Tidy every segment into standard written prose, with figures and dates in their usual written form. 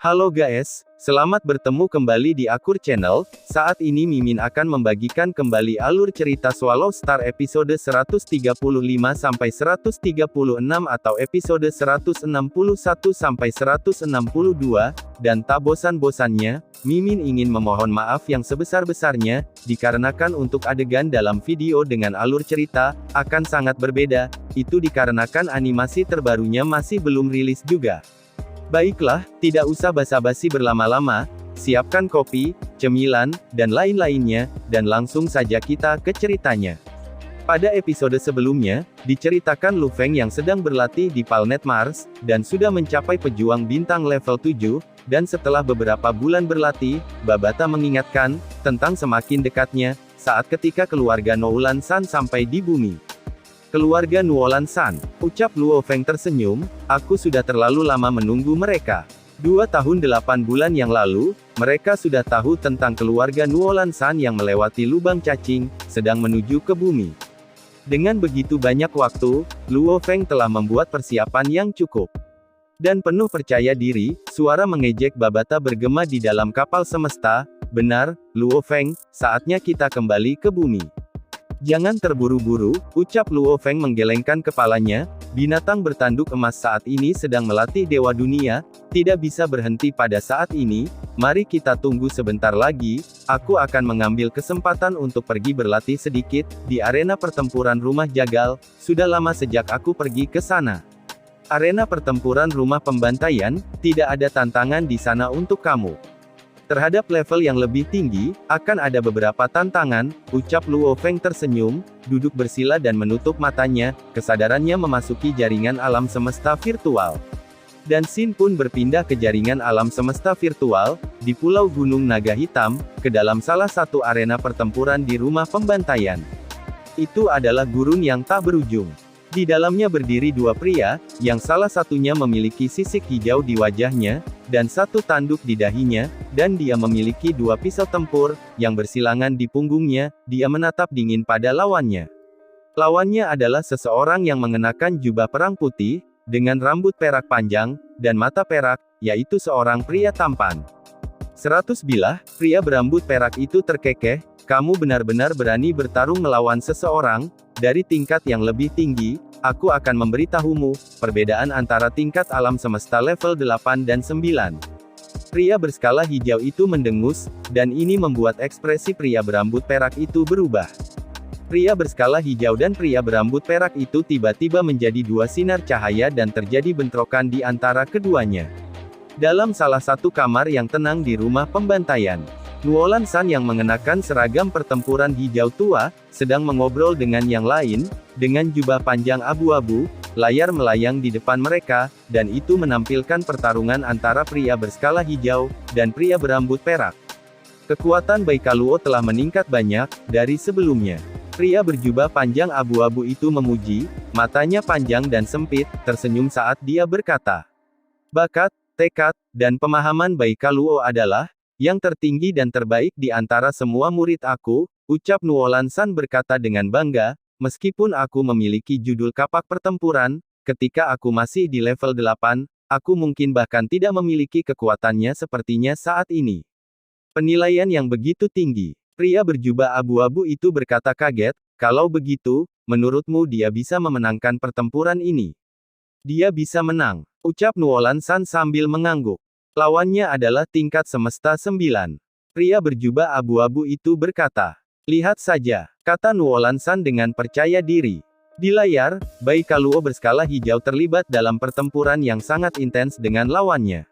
Halo guys, selamat bertemu kembali di Akur Channel. Saat ini Mimin akan membagikan kembali alur cerita Swallow Star episode 135 sampai 136 atau episode 161 sampai 162, dan tak bosan-bosannya, Mimin ingin memohon maaf yang sebesar-besarnya, dikarenakan untuk adegan dalam video dengan alur cerita akan sangat berbeda, itu dikarenakan animasi terbarunya masih belum rilis juga. Baiklah, tidak usah basa-basi berlama-lama, siapkan kopi, cemilan, dan lain-lainnya, dan langsung saja kita ke ceritanya. Pada episode sebelumnya, diceritakan Lu Feng yang sedang berlatih di planet Mars, dan sudah mencapai pejuang bintang level 7, dan setelah beberapa bulan berlatih, Babata mengingatkan, tentang semakin dekatnya, saat ketika keluarga Noulan San sampai di bumi. Keluarga Nuolan San, ucap Luo Feng tersenyum, aku sudah terlalu lama menunggu mereka. 2 tahun 8 bulan yang lalu, mereka sudah tahu tentang keluarga Nuolan San yang melewati lubang cacing, sedang menuju ke bumi. Dengan begitu banyak waktu, Luo Feng telah membuat persiapan yang cukup. Dan penuh percaya diri, suara mengejek Babata bergema di dalam kapal semesta, benar, Luo Feng, saatnya kita kembali ke bumi. Jangan terburu-buru, ucap Luo Feng menggelengkan kepalanya, binatang bertanduk emas saat ini sedang melatih Dewa Dunia, tidak bisa berhenti pada saat ini, mari kita tunggu sebentar lagi, aku akan mengambil kesempatan untuk pergi berlatih sedikit, di arena pertempuran rumah jagal, sudah lama sejak aku pergi ke sana. Arena pertempuran rumah pembantaian, tidak ada tantangan di sana untuk kamu. Terhadap level yang lebih tinggi, akan ada beberapa tantangan, ucap Luo Feng tersenyum, duduk bersila dan menutup matanya, kesadarannya memasuki jaringan alam semesta virtual. Dan Xin pun berpindah ke jaringan alam semesta virtual, di Pulau Gunung Naga Hitam, ke dalam salah satu arena pertempuran di rumah pembantaian. Itu adalah gurun yang tak berujung. Di dalamnya berdiri 2 pria, yang salah satunya memiliki sisik hijau di wajahnya, dan 1 tanduk di dahinya, dan dia memiliki 2 pisau tempur, yang bersilangan di punggungnya, dia menatap dingin pada lawannya. Lawannya adalah seseorang yang mengenakan jubah perang putih, dengan rambut perak panjang, dan mata perak, yaitu seorang pria tampan. 100 bilah, pria berambut perak itu terkekeh, kamu benar-benar berani bertarung melawan seseorang, dari tingkat yang lebih tinggi, aku akan memberitahumu, perbedaan antara tingkat alam semesta level 8 dan 9. Pria berskala hijau itu mendengus, dan ini membuat ekspresi pria berambut perak itu berubah. Pria berskala hijau dan pria berambut perak itu tiba-tiba menjadi 2 sinar cahaya dan terjadi bentrokan di antara keduanya. Dalam salah satu kamar yang tenang di rumah pembantaian, Nuolan San yang mengenakan seragam pertempuran hijau tua, sedang mengobrol dengan yang lain, dengan jubah panjang abu-abu, layar melayang di depan mereka, dan itu menampilkan pertarungan antara pria berskala hijau, dan pria berambut perak. Kekuatan Baikaluo telah meningkat banyak, dari sebelumnya. Pria berjubah panjang abu-abu itu memuji, matanya panjang dan sempit, tersenyum saat dia berkata, bakat, tekad, dan pemahaman Baikaluo adalah yang tertinggi dan terbaik di antara semua murid aku, ucap Nuolan San berkata dengan bangga, meskipun aku memiliki judul kapak pertempuran, ketika aku masih di level 8, aku mungkin bahkan tidak memiliki kekuatannya sepertinya saat ini. Penilaian yang begitu tinggi. Pria berjubah abu-abu itu berkata kaget, kalau begitu, menurutmu dia bisa memenangkan pertempuran ini? Dia bisa menang, ucap Nuolan San sambil mengangguk. Lawannya adalah tingkat semesta 9. Pria berjubah abu-abu itu berkata. Lihat saja, kata Nuolan San dengan percaya diri. Di layar, Baikaluo berskala hijau terlibat dalam pertempuran yang sangat intens dengan lawannya.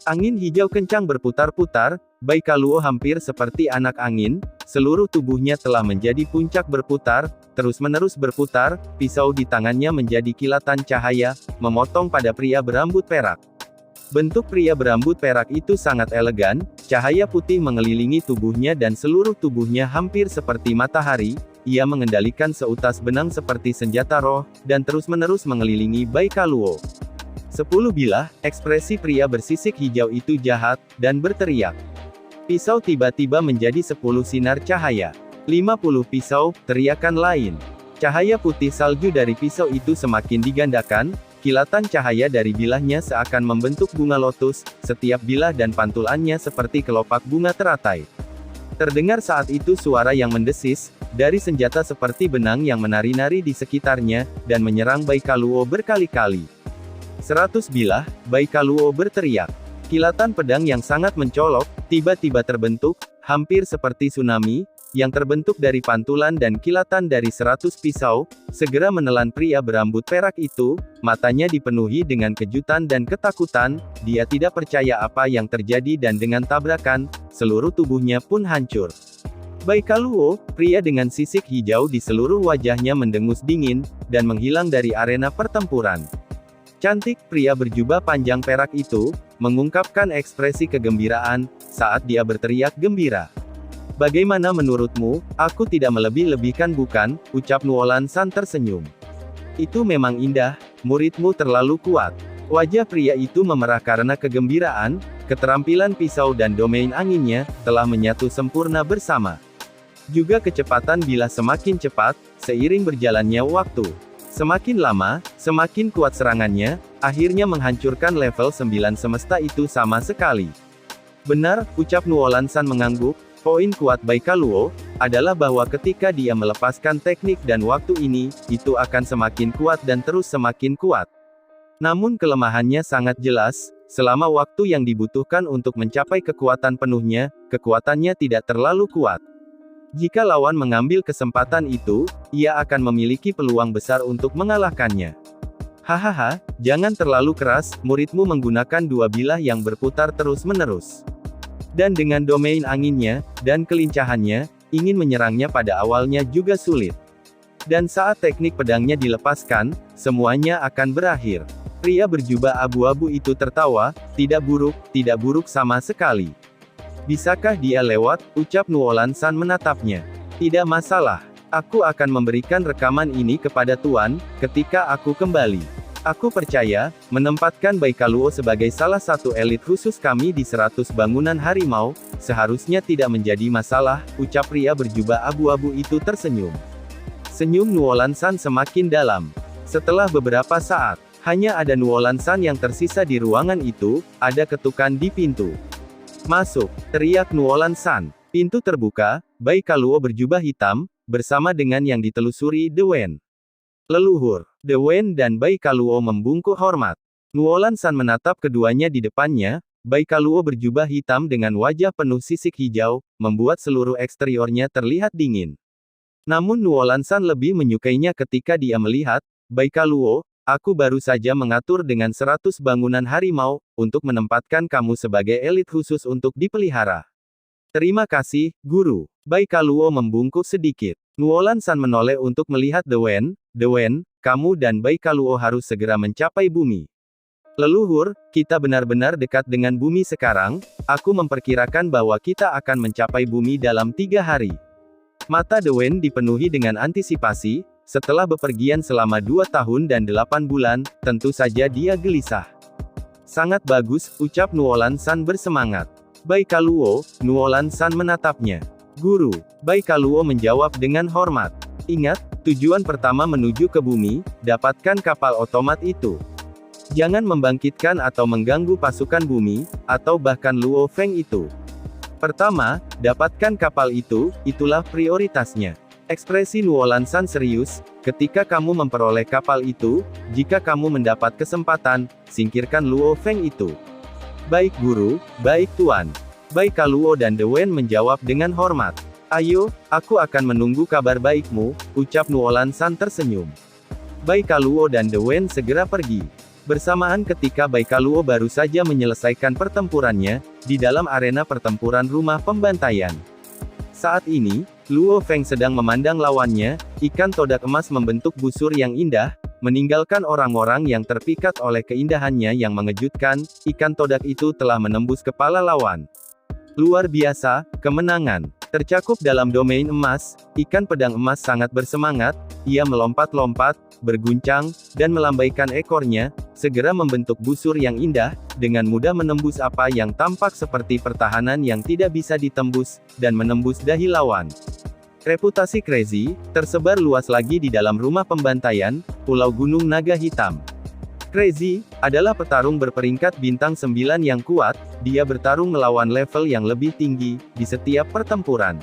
Angin hijau kencang berputar-putar, Baikaluo hampir seperti anak angin, seluruh tubuhnya telah menjadi puncak berputar, terus-menerus berputar, pisau di tangannya menjadi kilatan cahaya, memotong pada pria berambut perak. Bentuk pria berambut perak itu sangat elegan, cahaya putih mengelilingi tubuhnya dan seluruh tubuhnya hampir seperti matahari, ia mengendalikan seutas benang seperti senjata roh, dan terus-menerus mengelilingi Baikaluo. 10 bilah, ekspresi pria bersisik hijau itu jahat, dan berteriak. Pisau tiba-tiba menjadi 10 sinar cahaya. 50 pisau, teriakan lain. Cahaya putih salju dari pisau itu semakin digandakan, Kilatan cahaya dari bilahnya seakan membentuk bunga lotus, setiap bilah dan pantulannya seperti kelopak bunga teratai. Terdengar saat itu suara yang mendesis, dari senjata seperti benang yang menari-nari di sekitarnya, dan menyerang Baikaluo berkali-kali. 100 bilah, Baikaluo berteriak. Kilatan pedang yang sangat mencolok, tiba-tiba terbentuk, hampir seperti tsunami, yang terbentuk dari pantulan dan kilatan dari 100 pisau, segera menelan pria berambut perak itu. Matanya dipenuhi dengan kejutan dan ketakutan, dia tidak percaya apa yang terjadi dan dengan tabrakan, seluruh tubuhnya pun hancur. Baikaluo, pria dengan sisik hijau di seluruh wajahnya mendengus dingin, dan menghilang dari arena pertempuran. Cantik pria berjubah panjang perak itu, mengungkapkan ekspresi kegembiraan, saat dia berteriak gembira. Bagaimana menurutmu, aku tidak melebih-lebihkan bukan, ucap Nuolan San tersenyum. Itu memang indah, muridmu terlalu kuat. Wajah pria itu memerah karena kegembiraan, keterampilan pisau dan domain anginnya, telah menyatu sempurna bersama. Juga kecepatan bilah semakin cepat, seiring berjalannya waktu. Semakin lama, semakin kuat serangannya, akhirnya menghancurkan level 9 semesta itu sama sekali. Benar, ucap Nuolan San mengangguk. Poin kuat Baikaluo adalah bahwa ketika dia melepaskan teknik dan waktu ini, itu akan semakin kuat dan terus semakin kuat. Namun kelemahannya sangat jelas, selama waktu yang dibutuhkan untuk mencapai kekuatan penuhnya, kekuatannya tidak terlalu kuat. Jika lawan mengambil kesempatan itu, ia akan memiliki peluang besar untuk mengalahkannya. Hahaha, jangan terlalu keras, muridmu menggunakan dua bilah yang berputar terus-menerus. Dan dengan domain anginnya, dan kelincahannya, ingin menyerangnya pada awalnya juga sulit. Dan saat teknik pedangnya dilepaskan, semuanya akan berakhir. Pria berjubah abu-abu itu tertawa, tidak buruk sama sekali. Bisakah dia lewat, ucap Nuolan San menatapnya. Tidak masalah, aku akan memberikan rekaman ini kepada Tuan, ketika aku kembali. Aku percaya, menempatkan Baikaluo sebagai salah satu elit khusus kami di 100 bangunan harimau, seharusnya tidak menjadi masalah, ucap pria berjubah abu-abu itu tersenyum. Senyum Nuolan San semakin dalam. Setelah beberapa saat, hanya ada Nuolan San yang tersisa di ruangan itu, ada ketukan di pintu. Masuk, teriak Nuolan San. Pintu terbuka, Baikaluo berjubah hitam, bersama dengan yang ditelusuri The Wen. Leluhur, The Wen dan Baikaluo membungkuk hormat. Nuolan San menatap keduanya di depannya, Baikaluo berjubah hitam dengan wajah penuh sisik hijau, membuat seluruh eksteriornya terlihat dingin. Namun Nuolan San lebih menyukainya ketika dia melihat, Baikaluo, aku baru saja mengatur dengan 100 bangunan harimau, untuk menempatkan kamu sebagai elit khusus untuk dipelihara. Terima kasih, Guru. Baikaluo membungkuk sedikit. Nuolan San menoleh untuk melihat The Wen. The Wen, kamu dan Baikaluo harus segera mencapai bumi. Leluhur, kita benar-benar dekat dengan bumi sekarang, aku memperkirakan bahwa kita akan mencapai bumi dalam 3 hari. Mata The Wen dipenuhi dengan antisipasi, setelah bepergian selama 2 tahun dan 8 bulan, tentu saja dia gelisah. Sangat bagus, ucap Nuolan San bersemangat. Baikaluo, Nuolan San menatapnya. Guru, Baikaluo menjawab dengan hormat. Ingat, tujuan pertama menuju ke bumi, dapatkan kapal otomat itu. Jangan membangkitkan atau mengganggu pasukan bumi, atau bahkan Luo Feng itu. Pertama, dapatkan kapal itu, itulah prioritasnya. Ekspresi Nuolan San serius, ketika kamu memperoleh kapal itu, jika kamu mendapat kesempatan, singkirkan Luo Feng itu. Baik Guru, baik Tuan. Baikaluo dan The Wen menjawab dengan hormat. Ayo, aku akan menunggu kabar baikmu, ucap Nuolan San tersenyum. Baikaluo dan The Wen segera pergi. Bersamaan ketika Baikaluo baru saja menyelesaikan pertempurannya, di dalam arena pertempuran rumah pembantaian. Saat ini, Luo Feng sedang memandang lawannya, ikan todak emas membentuk busur yang indah, meninggalkan orang-orang yang terpikat oleh keindahannya yang mengejutkan, ikan todak itu telah menembus kepala lawan. Luar biasa, kemenangan. Tercakup dalam domain emas, ikan pedang emas sangat bersemangat, ia melompat-lompat, berguncang, dan melambaikan ekornya, segera membentuk busur yang indah, dengan mudah menembus apa yang tampak seperti pertahanan yang tidak bisa ditembus, dan menembus dahi lawan. Reputasi Crazy tersebar luas lagi di dalam rumah pembantaian, Pulau Gunung Naga Hitam. Crazy adalah petarung berperingkat bintang 9 yang kuat, dia bertarung melawan level yang lebih tinggi di setiap pertempuran.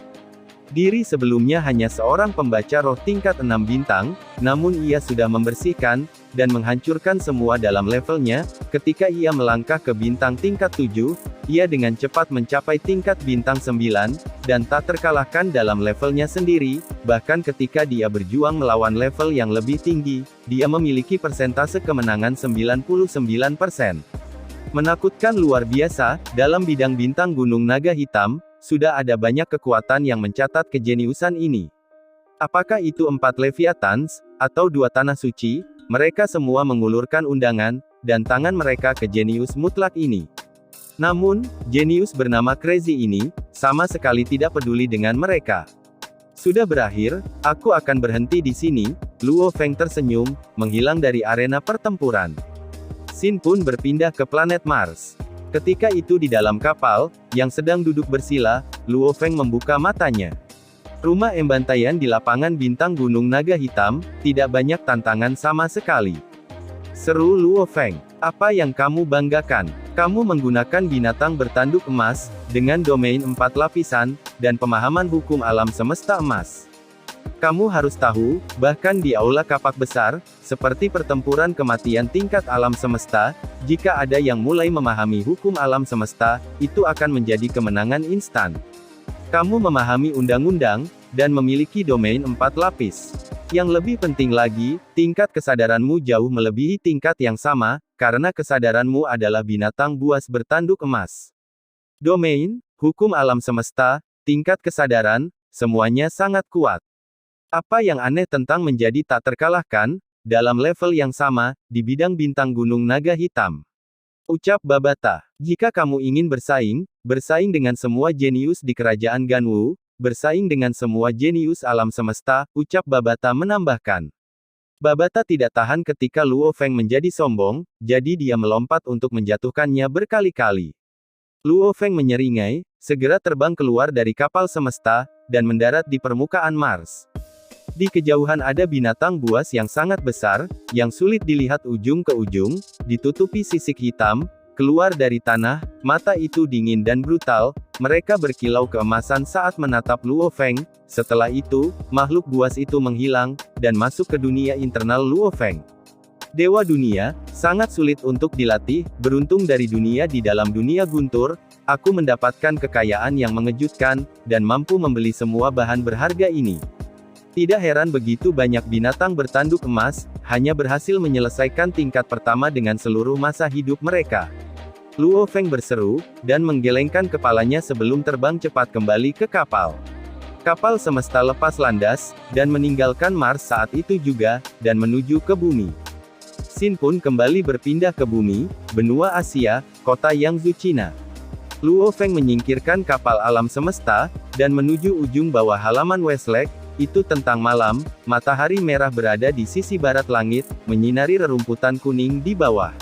Diri sebelumnya hanya seorang pembaca roh tingkat 6 bintang, namun ia sudah membersihkan dan menghancurkan semua dalam levelnya. Ketika ia melangkah ke bintang tingkat 7, ia dengan cepat mencapai tingkat bintang 9, dan tak terkalahkan dalam levelnya sendiri. Bahkan ketika dia berjuang melawan level yang lebih tinggi, dia memiliki persentase kemenangan 99%. Menakutkan luar biasa, dalam bidang bintang Gunung Naga Hitam, sudah ada banyak kekuatan yang mencatat kejeniusan ini. Apakah itu 4 Leviathans, atau 2 tanah suci, mereka semua mengulurkan undangan, dan tangan mereka ke jenius mutlak ini. Namun, jenius bernama Crazy ini, sama sekali tidak peduli dengan mereka. Sudah berakhir, aku akan berhenti di sini. Luo Feng tersenyum, menghilang dari arena pertempuran. Xin pun berpindah ke planet Mars. Ketika itu di dalam kapal, yang sedang duduk bersila, Luo Feng membuka matanya. Rumah embantaian di lapangan bintang Gunung Naga Hitam, tidak banyak tantangan sama sekali. Seru Luo Feng. Apa yang kamu banggakan? Kamu menggunakan binatang bertanduk emas, dengan domain 4 lapisan, dan pemahaman hukum alam semesta emas. Kamu harus tahu, bahkan di aula kapak besar, seperti pertempuran kematian tingkat alam semesta, jika ada yang mulai memahami hukum alam semesta, itu akan menjadi kemenangan instan. Kamu memahami undang-undang, dan memiliki domain 4 lapis. Yang lebih penting lagi, tingkat kesadaranmu jauh melebihi tingkat yang sama, karena kesadaranmu adalah binatang buas bertanduk emas. Domain, hukum alam semesta, tingkat kesadaran, semuanya sangat kuat. Apa yang aneh tentang menjadi tak terkalahkan, dalam level yang sama, di bidang bintang Gunung Naga Hitam? Ucap Babata. Jika kamu ingin bersaing dengan semua jenius di kerajaan Ganwu, bersaing dengan semua jenius alam semesta, ucap Babata menambahkan. Babata tidak tahan ketika Luo Feng menjadi sombong, jadi dia melompat untuk menjatuhkannya berkali-kali. Luo Feng menyeringai, segera terbang keluar dari kapal semesta, dan mendarat di permukaan Mars. Di kejauhan ada binatang buas yang sangat besar, yang sulit dilihat ujung ke ujung, ditutupi sisik hitam, keluar dari tanah, mata itu dingin dan brutal, mereka berkilau keemasan saat menatap Luo Feng. Setelah itu, makhluk buas itu menghilang, dan masuk ke dunia internal Luo Feng. Dewa dunia, sangat sulit untuk dilatih, beruntung dari dunia di dalam dunia guntur, aku mendapatkan kekayaan yang mengejutkan, dan mampu membeli semua bahan berharga ini. Tidak heran begitu banyak binatang bertanduk emas, hanya berhasil menyelesaikan tingkat pertama dengan seluruh masa hidup mereka. Luo Feng berseru, dan menggelengkan kepalanya sebelum terbang cepat kembali ke kapal. Kapal semesta lepas landas, dan meninggalkan Mars saat itu juga, dan menuju ke bumi. Xin pun kembali berpindah ke bumi, benua Asia, kota Yangzhou Cina. Luo Feng menyingkirkan kapal alam semesta, dan menuju ujung bawah halaman Westlake. Itu tentang malam, matahari merah berada di sisi barat langit, menyinari rerumputan kuning di bawah.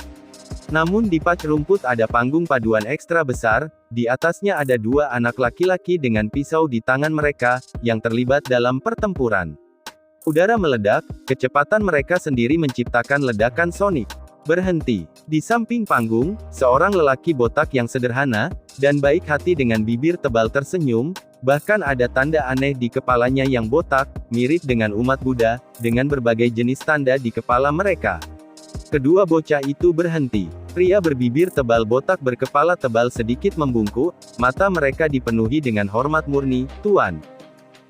Namun di patch rumput ada panggung paduan ekstra besar, di atasnya ada 2 anak laki-laki dengan pisau di tangan mereka, yang terlibat dalam pertempuran. Udara meledak, kecepatan mereka sendiri menciptakan ledakan sonik. Berhenti. Di samping panggung, seorang lelaki botak yang sederhana, dan baik hati dengan bibir tebal tersenyum, bahkan ada tanda aneh di kepalanya yang botak, mirip dengan umat Buddha, dengan berbagai jenis tanda di kepala mereka. Kedua bocah itu berhenti. Pria berbibir tebal botak berkepala tebal sedikit membungkuk, mata mereka dipenuhi dengan hormat murni, "Tuan.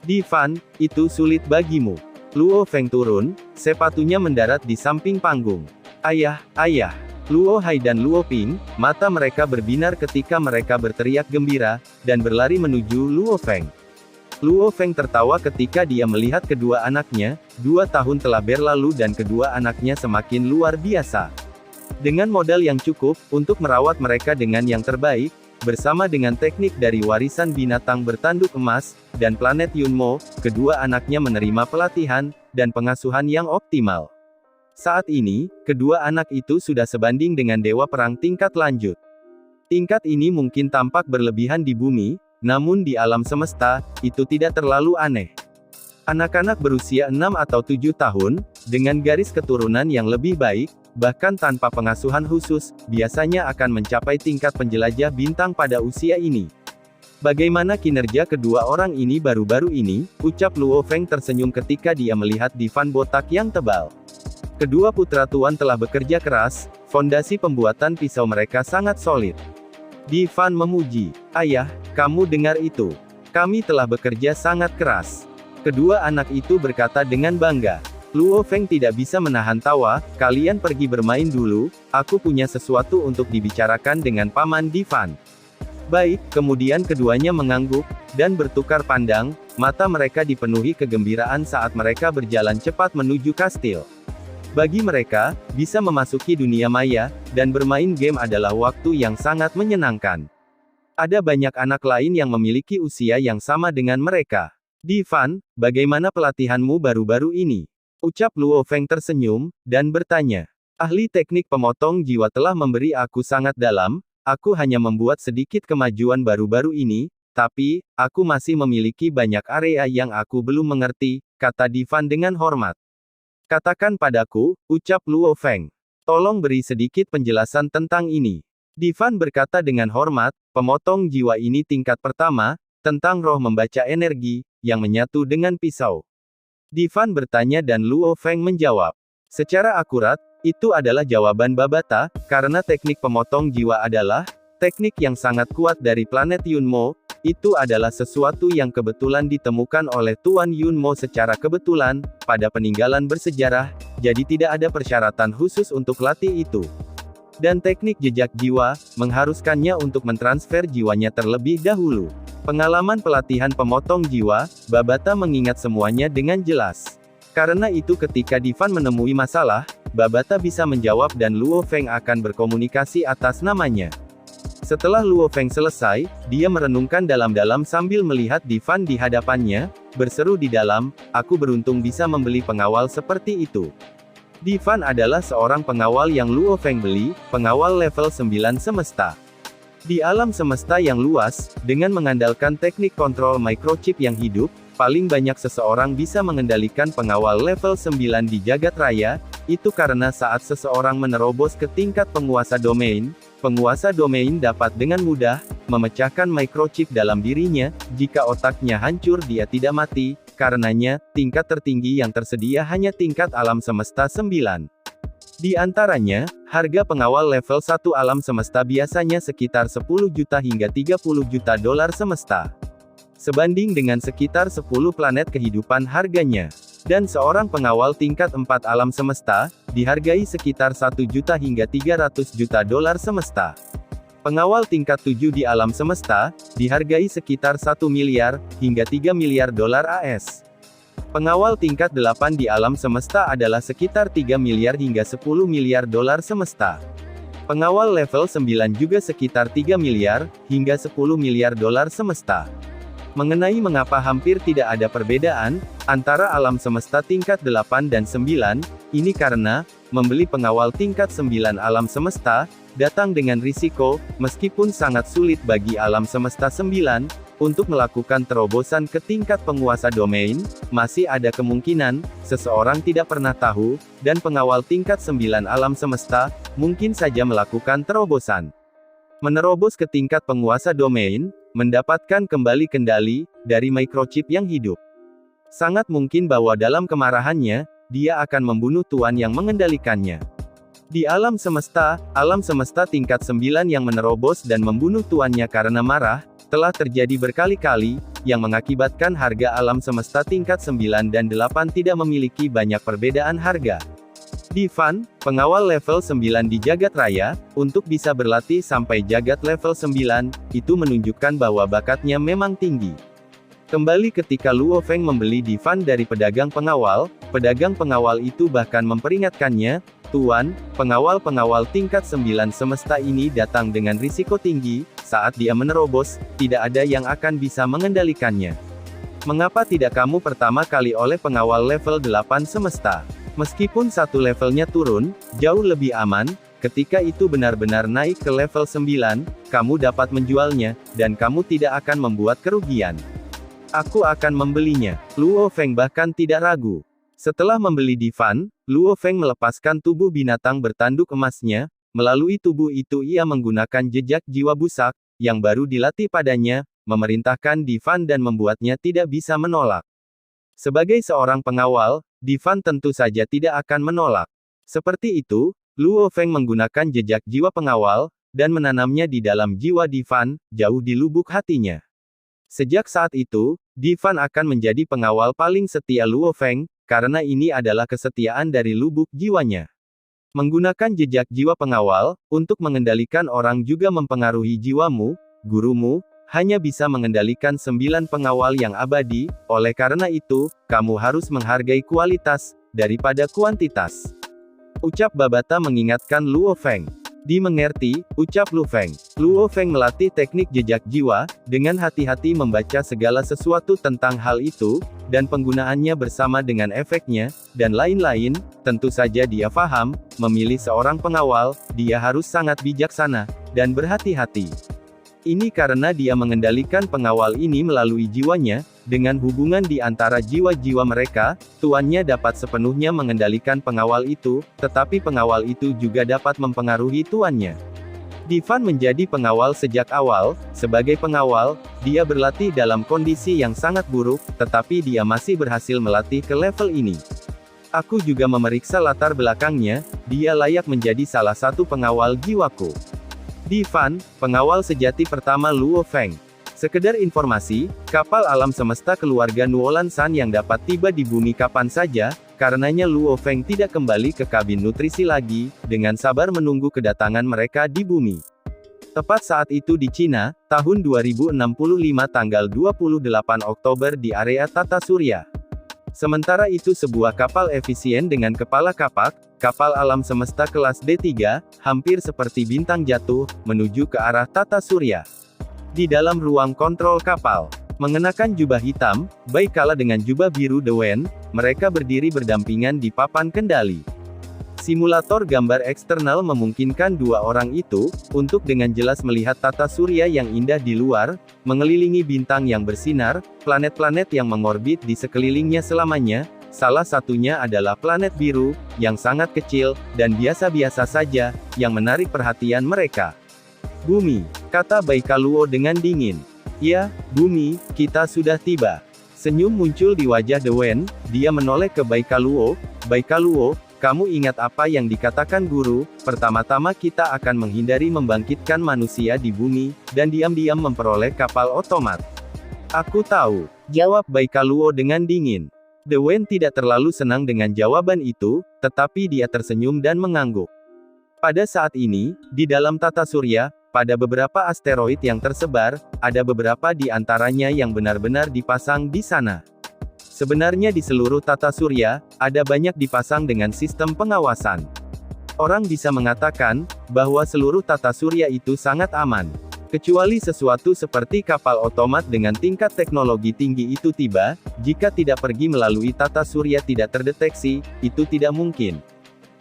Divan, itu sulit bagimu." Luo Feng turun, sepatunya mendarat di samping panggung. "Ayah, ayah." Luo Hai dan Luo Ping, mata mereka berbinar ketika mereka berteriak gembira, dan berlari menuju Luo Feng. Luo Feng tertawa ketika dia melihat kedua anaknya, 2 tahun telah berlalu dan kedua anaknya semakin luar biasa. Dengan modal yang cukup, untuk merawat mereka dengan yang terbaik, bersama dengan teknik dari warisan binatang bertanduk emas, dan planet Yunmo, kedua anaknya menerima pelatihan, dan pengasuhan yang optimal. Saat ini, kedua anak itu sudah sebanding dengan dewa perang tingkat lanjut. Tingkat ini mungkin tampak berlebihan di bumi, namun di alam semesta, itu tidak terlalu aneh. Anak-anak berusia 6 atau 7 tahun, dengan garis keturunan yang lebih baik, bahkan tanpa pengasuhan khusus, biasanya akan mencapai tingkat penjelajah bintang pada usia ini. Bagaimana kinerja kedua orang ini baru-baru ini? Ucap Luo Feng tersenyum ketika dia melihat divan botak yang tebal. Kedua putra tuan telah bekerja keras, fondasi pembuatan pisau mereka sangat solid. Divan memuji, "Ayah, kamu dengar itu? Kami telah bekerja sangat keras." Kedua anak itu berkata dengan bangga. Luo Feng tidak bisa menahan tawa. "Kalian pergi bermain dulu, aku punya sesuatu untuk dibicarakan dengan Paman Divan." Baik, kemudian keduanya mengangguk, dan bertukar pandang, mata mereka dipenuhi kegembiraan saat mereka berjalan cepat menuju kastil. Bagi mereka, bisa memasuki dunia maya, dan bermain game adalah waktu yang sangat menyenangkan. Ada banyak anak lain yang memiliki usia yang sama dengan mereka. "Divan, bagaimana pelatihanmu baru-baru ini?" Ucap Luo Feng tersenyum, dan bertanya. "Ahli teknik pemotong jiwa telah memberi aku sangat dalam, aku hanya membuat sedikit kemajuan baru-baru ini, tapi, aku masih memiliki banyak area yang aku belum mengerti," kata Divan dengan hormat. "Katakan padaku," ucap Luo Feng. "Tolong beri sedikit penjelasan tentang ini." Divan berkata dengan hormat, "Pemotong jiwa ini tingkat pertama, tentang roh membaca energi, yang menyatu dengan pisau." Divan bertanya dan Luo Feng menjawab. Secara akurat, itu adalah jawaban Babata, karena teknik pemotong jiwa adalah teknik yang sangat kuat dari planet Yunmo. Itu adalah sesuatu yang kebetulan ditemukan oleh Tuan Yunmo secara kebetulan, pada peninggalan bersejarah, jadi tidak ada persyaratan khusus untuk latih itu. Dan teknik jejak jiwa, mengharuskannya untuk mentransfer jiwanya terlebih dahulu. Pengalaman pelatihan pemotong jiwa, Babata mengingat semuanya dengan jelas. Karena itu ketika Divan menemui masalah, Babata bisa menjawab dan Luo Feng akan berkomunikasi atas namanya. Setelah Luo Feng selesai, dia merenungkan dalam-dalam sambil melihat Divan di hadapannya, berseru di dalam, "Aku beruntung bisa membeli pengawal seperti itu." Divan adalah seorang pengawal yang Luo Feng beli, pengawal level 9 semesta. Di alam semesta yang luas, dengan mengandalkan teknik kontrol microchip yang hidup, paling banyak seseorang bisa mengendalikan pengawal level 9 di jagat raya, itu karena saat seseorang menerobos ke tingkat penguasa domain dapat dengan mudah, memecahkan microchip dalam dirinya, jika otaknya hancur dia tidak mati, karenanya, tingkat tertinggi yang tersedia hanya tingkat alam semesta 9. Di antaranya, harga pengawal level 1 alam semesta biasanya sekitar 10 juta hingga 30 juta dolar semesta. Sebanding dengan sekitar 10 planet kehidupan harganya. Dan seorang pengawal tingkat 4 alam semesta, dihargai sekitar 1 juta hingga 300 juta dolar semesta. Pengawal tingkat 7 di alam semesta, dihargai sekitar 1 miliar, hingga 3 miliar dolar AS. Pengawal tingkat 8 di alam semesta adalah sekitar 3 miliar hingga 10 miliar dolar semesta. Pengawal level 9 juga sekitar 3 miliar, hingga 10 miliar dolar semesta. Mengenai mengapa hampir tidak ada perbedaan, antara alam semesta tingkat 8 dan 9, ini karena, membeli pengawal tingkat 9 alam semesta, datang dengan risiko, meskipun sangat sulit bagi alam semesta 9, untuk melakukan terobosan ke tingkat penguasa domain, masih ada kemungkinan, seseorang tidak pernah tahu, dan pengawal tingkat 9 alam semesta, mungkin saja melakukan terobosan. Menerobos ke tingkat penguasa domain, mendapatkan kembali kendali, dari microchip yang hidup. Sangat mungkin bahwa dalam kemarahannya, dia akan membunuh tuan yang mengendalikannya. Di alam semesta tingkat 9 yang menerobos dan membunuh tuannya karena marah, telah terjadi berkali-kali, yang mengakibatkan harga alam semesta tingkat 9 dan 8 tidak memiliki banyak perbedaan harga. Divan, pengawal level 9 di jagat raya, untuk bisa berlatih sampai jagat level 9, itu menunjukkan bahwa bakatnya memang tinggi. Kembali ketika Luo Feng membeli Divan dari pedagang pengawal itu bahkan memperingatkannya, "Tuan, pengawal-pengawal tingkat 9 semesta ini datang dengan risiko tinggi, saat dia menerobos, tidak ada yang akan bisa mengendalikannya. Mengapa tidak kamu pertama kali oleh pengawal level 8 semesta? Meskipun satu levelnya turun, jauh lebih aman, ketika itu benar-benar naik ke level 9, kamu dapat menjualnya, dan kamu tidak akan membuat kerugian. Aku akan membelinya." Luo Feng bahkan tidak ragu. Setelah membeli Divan, Luo Feng melepaskan tubuh binatang bertanduk emasnya. Melalui tubuh itu ia menggunakan jejak jiwa busak, yang baru dilatih padanya, memerintahkan Divan dan membuatnya tidak bisa menolak. Sebagai seorang pengawal, Divan tentu saja tidak akan menolak. Seperti itu, Luo Feng menggunakan jejak jiwa pengawal, dan menanamnya di dalam jiwa Divan, jauh di lubuk hatinya. Sejak saat itu, Divan akan menjadi pengawal paling setia Luo Feng, karena ini adalah kesetiaan dari lubuk jiwanya. Menggunakan jejak jiwa pengawal, untuk mengendalikan orang juga mempengaruhi jiwamu, gurumu, hanya bisa mengendalikan 9 pengawal yang abadi, oleh karena itu, kamu harus menghargai kualitas, daripada kuantitas. Ucap Babata mengingatkan Luo Feng. Dimengerti, ucap Lu Feng. Luo Feng melatih teknik jejak jiwa, dengan hati-hati membaca segala sesuatu tentang hal itu, dan penggunaannya bersama dengan efeknya, dan lain-lain, tentu saja dia paham, memilih seorang pengawal, dia harus sangat bijaksana, dan berhati-hati. Ini karena dia mengendalikan pengawal ini melalui jiwanya, dengan hubungan di antara jiwa-jiwa mereka, tuannya dapat sepenuhnya mengendalikan pengawal itu, tetapi pengawal itu juga dapat mempengaruhi tuannya. Divan menjadi pengawal sejak awal. Sebagai pengawal, dia berlatih dalam kondisi yang sangat buruk, tetapi dia masih berhasil melatih ke level ini. Aku juga memeriksa latar belakangnya, dia layak menjadi salah satu pengawal jiwaku. Divan, pengawal sejati pertama Luo Feng. Sekedar informasi, kapal alam semesta keluarga Nuolan San yang dapat tiba di bumi kapan saja, karenanya Luo Feng tidak kembali ke kabin nutrisi lagi, dengan sabar menunggu kedatangan mereka di bumi. Tepat saat itu di Cina, tahun 2065 tanggal 28 Oktober di area Tata Surya. Sementara itu sebuah kapal efisien dengan kepala kapak, kapal alam semesta kelas D3, hampir seperti bintang jatuh, menuju ke arah Tata Surya. Di dalam ruang kontrol kapal, mengenakan jubah hitam, baik kalah dengan jubah biru The Wen, mereka berdiri berdampingan di papan kendali. Simulator gambar eksternal memungkinkan dua orang itu, untuk dengan jelas melihat tata surya yang indah di luar, mengelilingi bintang yang bersinar, planet-planet yang mengorbit di sekelilingnya selamanya, salah satunya adalah planet biru, yang sangat kecil, dan biasa-biasa saja, yang menarik perhatian mereka. Bumi, kata Baikaluo dengan dingin. Ya, bumi, kita sudah tiba. Senyum muncul di wajah The Wen, dia menoleh ke Baikaluo. Baikaluo, kamu ingat apa yang dikatakan guru, pertama-tama kita akan menghindari membangkitkan manusia di bumi, dan diam-diam memperoleh kapal otomat. Aku tahu, jawab Baikaluo dengan dingin. The Wen tidak terlalu senang dengan jawaban itu, tetapi dia tersenyum dan mengangguk. Pada saat ini, di dalam tata surya, pada beberapa asteroid yang tersebar, ada beberapa di antaranya yang benar-benar dipasang di sana. Sebenarnya di seluruh tata surya, ada banyak dipasang dengan sistem pengawasan. Orang bisa mengatakan, bahwa seluruh tata surya itu sangat aman. Kecuali sesuatu seperti kapal otomat dengan tingkat teknologi tinggi itu tiba, jika tidak pergi melalui tata surya tidak terdeteksi, itu tidak mungkin.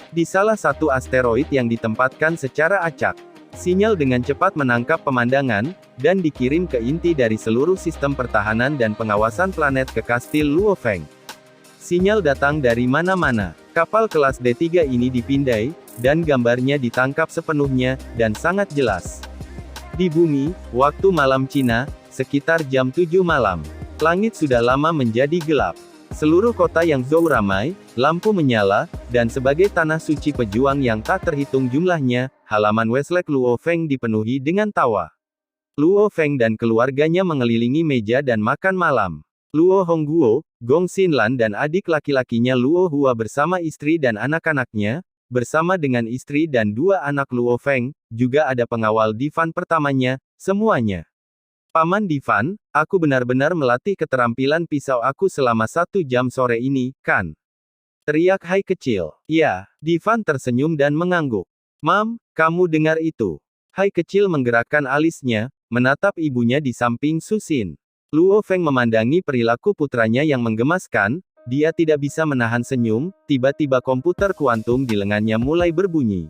Di salah satu asteroid yang ditempatkan secara acak, sinyal dengan cepat menangkap pemandangan, dan dikirim ke inti dari seluruh sistem pertahanan dan pengawasan planet ke kastil Luo Feng. Sinyal datang dari mana-mana. Kapal kelas D3 ini dipindai, dan gambarnya ditangkap sepenuhnya, dan sangat jelas. Di bumi, waktu malam Cina, sekitar jam 7 malam. Langit sudah lama menjadi gelap. Seluruh kota yang Zhou ramai, lampu menyala, dan sebagai tanah suci pejuang yang tak terhitung jumlahnya, halaman Westlake Luo Feng dipenuhi dengan tawa. Luo Feng dan keluarganya mengelilingi meja dan makan malam. Luo Hongguo, Gong Xinlan dan adik laki-lakinya Luo Hua bersama istri dan anak-anaknya, bersama dengan istri dan dua anak Luo Feng, juga ada pengawal Divan pertamanya, semuanya. Paman Divan, aku benar-benar melatih keterampilan pisau aku selama 1 jam sore ini, kan? Teriak Hai kecil. Ya, Divan tersenyum dan mengangguk. Mam, kamu dengar itu? Hai kecil menggerakkan alisnya, menatap ibunya di samping Susin. Luo Feng memandangi perilaku putranya yang menggemaskan, dia tidak bisa menahan senyum, tiba-tiba komputer kuantum di lengannya mulai berbunyi.